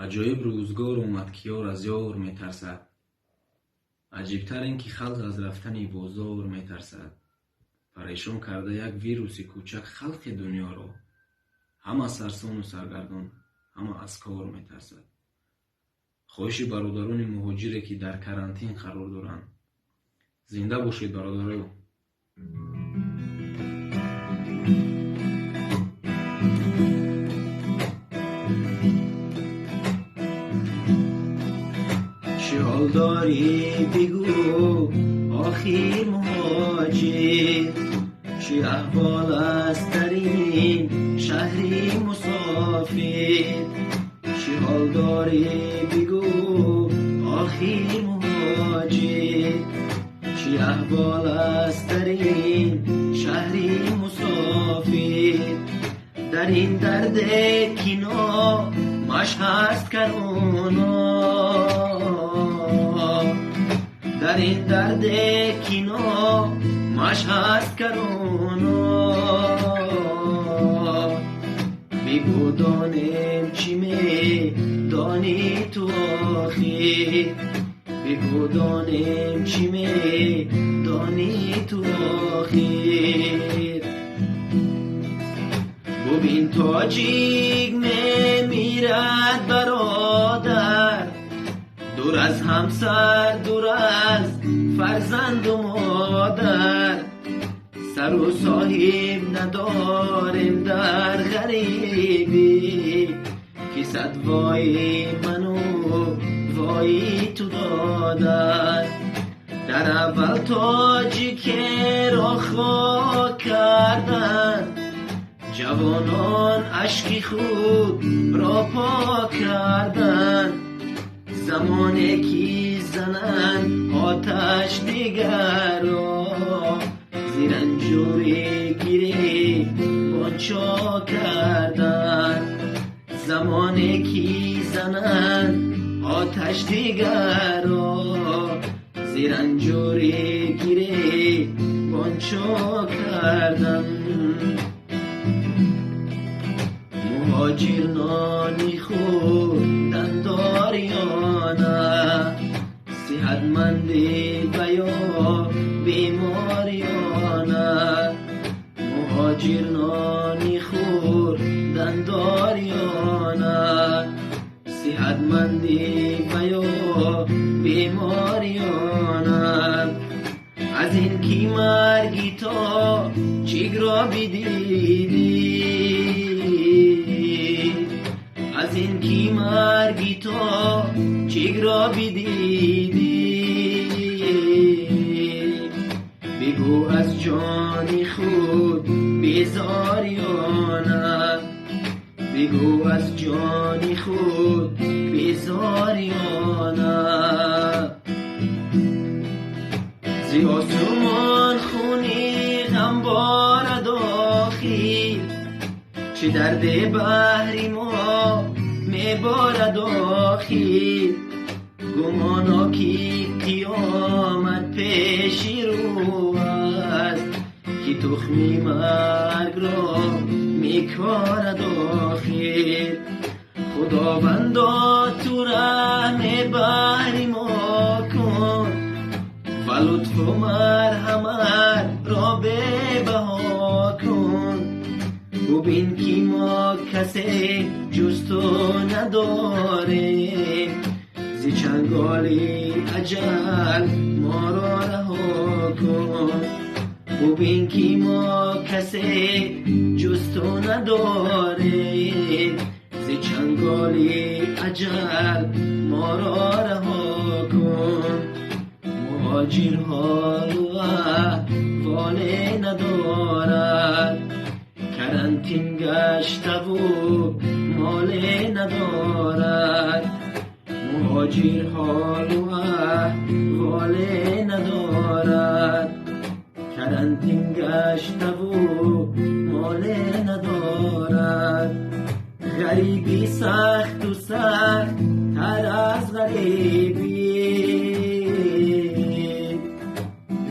عجایب روزگار اومد که یار از یار میترسد. عجیبتر این که خلق از رفتن بازار میترسد. پریشان کرده یک ویروس کوچک خلق دنیا را. همه سرسان و سرگردان، همه از کار میترسد. خواهش برادران مهاجری که در کرانتین قرار دارند، زنده باشید برادران. چه حال داری بگو آخر مهاجر، چه احوال است در این شهری مسافر. چه حال داری بگو آخر مهاجر، چه احوال است در این شهری مسافر. در این درد کینا مش هست کرونا، در این درد کینا مش هست کرونا. بگو دانم چی می دانی تو آخر، بگو دانم چی می دانی تو آخر. ببین تاجیک میرد برادر، دور از همسر، دور از فرزند و مادر. سر و صاحب نداریم در غریبی، که صد وای منو وای تو دادن. در اول تاجی که را خاک کردن، جوانان اشکی خود را پاک کردن. زمانی که زنن آتش دیگر را، زیر انجوری گیری بانچا کردن. زمانی که زنن آتش دیگر را، زیر انجوری گیری بانچا کردن. مهاجر نانی خوردن داریانه، صحتمندی بیا بیماریانه. مهاجر نانی خوردن داریانه، صحتمندی بیا بیماریانه. از این کی مرگی تا چیگرا بدیدی، از این کی مرگی تا چیگرا بدیدی. بگو از جانی خود بیزاریانه، بگو از جانی خود بیزاریانه. زی آسمان خونی غم بارد آخر، چه درد بحری ما میبارد آخر. گمانا که قیامت پیشی رو است، که تخمی مرگ را میکارد آخر. خداوندا تو رحم بحری ما کن، و لطف و مرحمت را به بها کن. ببین که ما کسی جز تو نداریم، زی چنگالی اجل ما را رها کن. ببین که ما کسی جز تو نداریم، زی چنگالی اجل ما را رها کن. مهاجر حال و احوال ندارد، کرانتین گشته و مال ندارد. مهاجر حال و احوال ندارد، کرانتین گشته و مال ندارد. غریبی سخت و سخت تر از غریبی،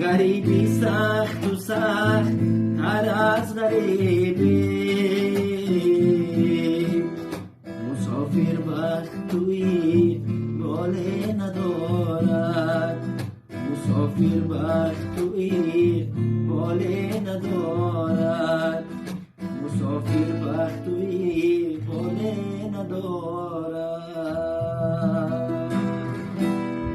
غریبی سخت و سخت تر از غریبی. مسافر مسافر بخت توی باله ندارد، مسافر بخت توی باله ندارد، مسافر بخت توی باله ندارد.